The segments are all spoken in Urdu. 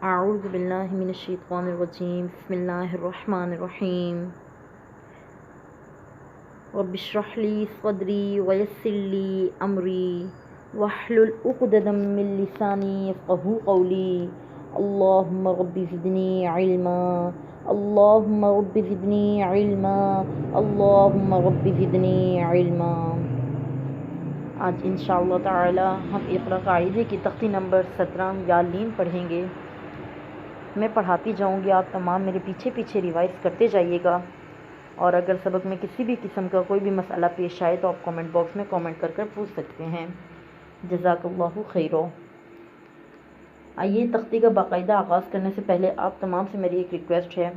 اعوذ باللہ من الشیطان الرجیم بسم اللہ الرحمن الرحیم رب اشرح لی صدری ویسر لی امری واحلل عقدۃ من لسانی یفقہوا قولی اللہم رب زدنی علما اللہم رب زدنی علما اللہم رب زدنی علما۔ آج انشاءاللہ تعالی ہم اقرا قاعدے کی تختی نمبر 17 یا لین پڑھیں گے۔ میں پڑھاتی جاؤں گی، آپ تمام میرے پیچھے پیچھے ریوائز کرتے جائیے گا، اور اگر سبق میں کسی بھی قسم کا کوئی بھی مسئلہ پیش آئے تو آپ کامنٹ باکس میں کامنٹ کر پوچھ سکتے ہیں۔ جزاک اللہ خیرو۔ آئیے تختی کا باقاعدہ آغاز کرنے سے پہلے آپ تمام سے میری ایک ریکویسٹ ہے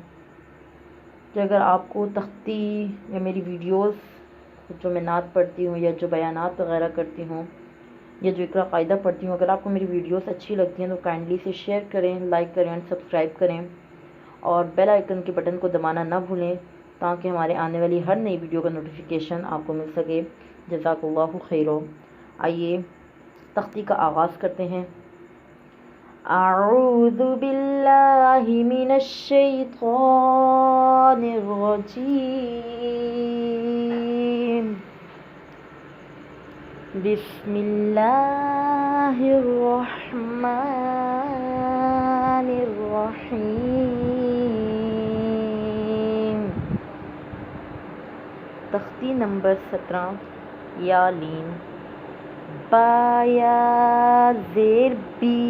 کہ اگر آپ کو تختی یا میری ویڈیوز جو میں نعت پڑھتی ہوں یا جو بیانات وغیرہ کرتی ہوں یا جو اقرا قاعدہ پڑھتی ہوں، اگر آپ کو میری ویڈیوز اچھی لگتی ہیں تو کائنڈلی سے شیئر کریں، لائک کریں اور سبسکرائب کریں، اور بیل آئیکن کے بٹن کو دبانا نہ بھولیں تاکہ ہمارے آنے والی ہر نئی ویڈیو کا نوٹیفیکیشن آپ کو مل سکے۔ جزاک اللہ خیرو۔ آئیے تختی کا آغاز کرتے ہیں۔ اعوذ باللہ من الشیطان الرجیم، بسم اللہ الرحمن الرحیم۔ تختی نمبر 17 یا لین۔ با یا زیر بی،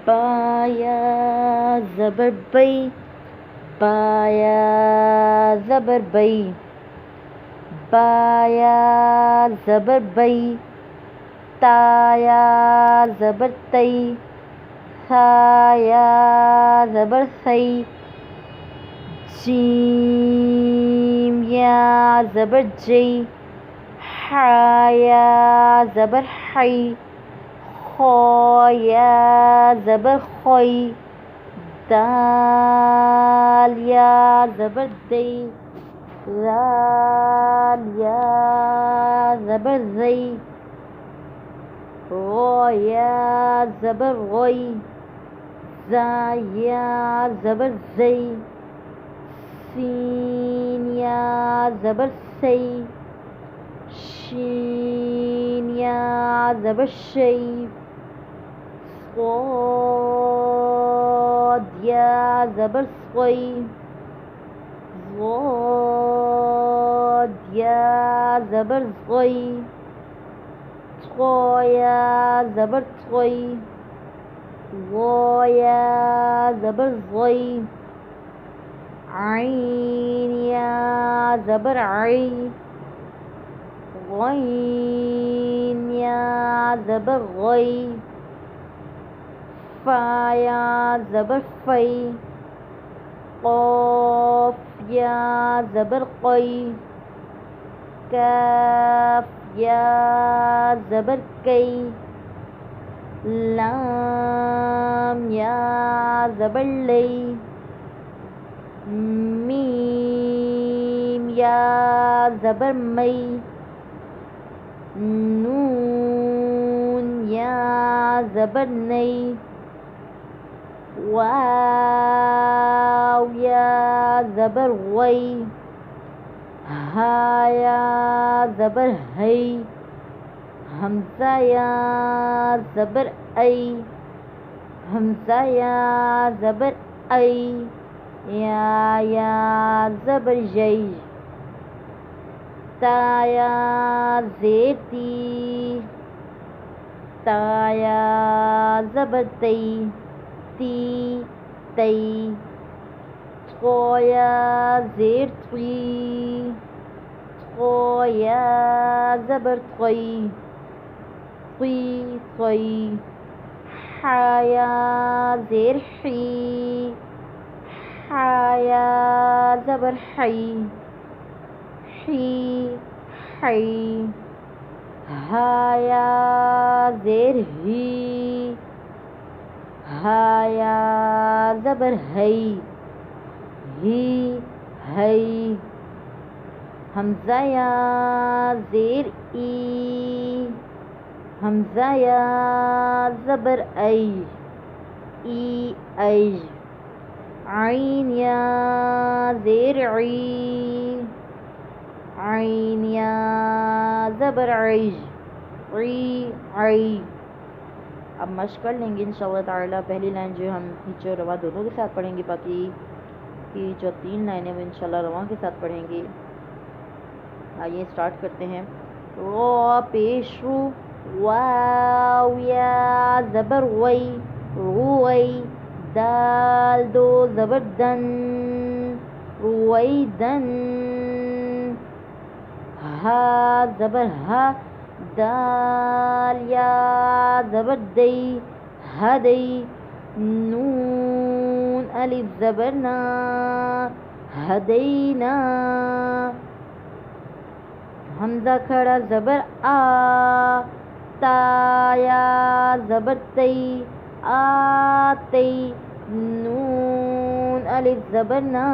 با یا زبر بی، با یا زبر بی، با یا زبر بی، تا یا زبر تی، ثا یا زبر ثی، جیم یا زبر جی، ح یا زبر حی، خا یا زبر خوی، دال یا زبر دی، ذال یا زبر زی، غا یا زبر غی، زا یا زبر زی، سین یا زبر سی، شین یا زبر شی، صاد یا زبر صی، ضاد یا زبر ضی، طا یا زبر طی، ظا یا زبر ضی، عین یا زبر عی، غین یا زبر غی، فا یا زبر فی، قاف یا زبر قی، کاف یا زبر کی، لام یا زبر لی، میم یا زبر می، نون یا زبر نی، واو یا زبر وی، ہا یا زبر ہی، حمزہ یا زبر ای، حمزہ یا زبر ای، یا زبر یی، تا یا زیر تی، تا یا زبر تی، تی تی، طا یا زیر تی، طا یا زبر طی، طی طی، ح یا زیر حی، ح یا زبر حی، حی حی، ہا یا زیر ہی، ہا یا زبر ہی، ہی ہی، حمزہ یا زیر ای، حمزہ یا زبر ای، ای ایج عین یا زیر عی عین یا زبر عیج عی عی. اب مشق کر لیں گے انشاءاللہ تعالیٰ. پہلی لائن جو ہم نیچے اور رواں دونوں کے ساتھ پڑھیں گے، باقی کی جو 3 لائنیں وہ انشاءاللہ رواں کے ساتھ پڑھیں گے. آئیے اسٹارٹ کرتے ہیں. را پیش رو، واو یا زبر وی روی، دال دو زبر دن رویدن، ہا زبر ہا، دال یا زبر دی ہدی، نون الف زبر نا ہدینا، حمزہ کھڑا زبر آ، تا یا زبر تی آتی، نون الف زبر نا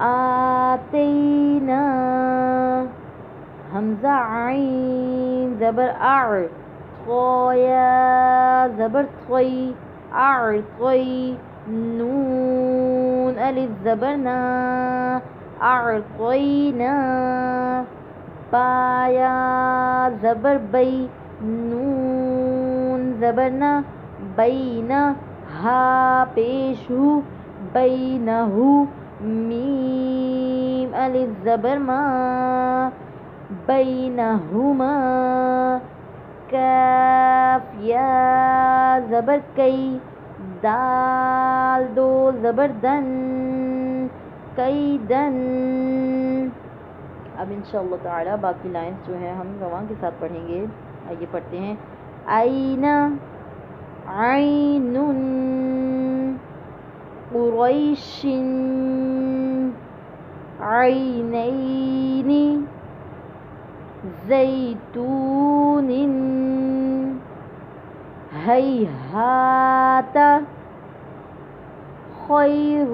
آتینا، حمزہ عین زبر اع، طا یا زبر طی اعطی، نون الف زبر نا اعطینا، با یا زبر بی، نون زبر نا بینا، ہا پیش ہو بینہ، میم الف زبر ما بینہما، کاف یا زبر کئی، دال دو زبر دن کیدن. اب انشاءاللہ تعالی باقی لائنز جو ہیں ہم رواں کے ساتھ پڑھیں گے. آئیے پڑھتے ہیں. عین عین قریش عینین زیتون ہیہات خیر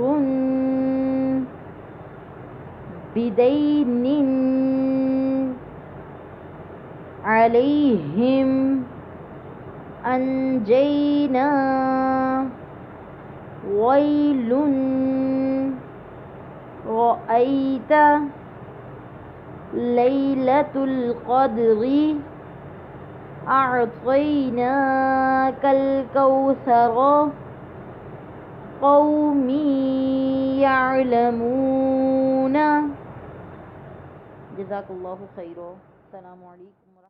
بدین علیہم انجینا ویل رأیت لیلۃ القدر اعطیناک الکوثر قوم یعلمون. جزاک اللہ خیر. السلام علیکم.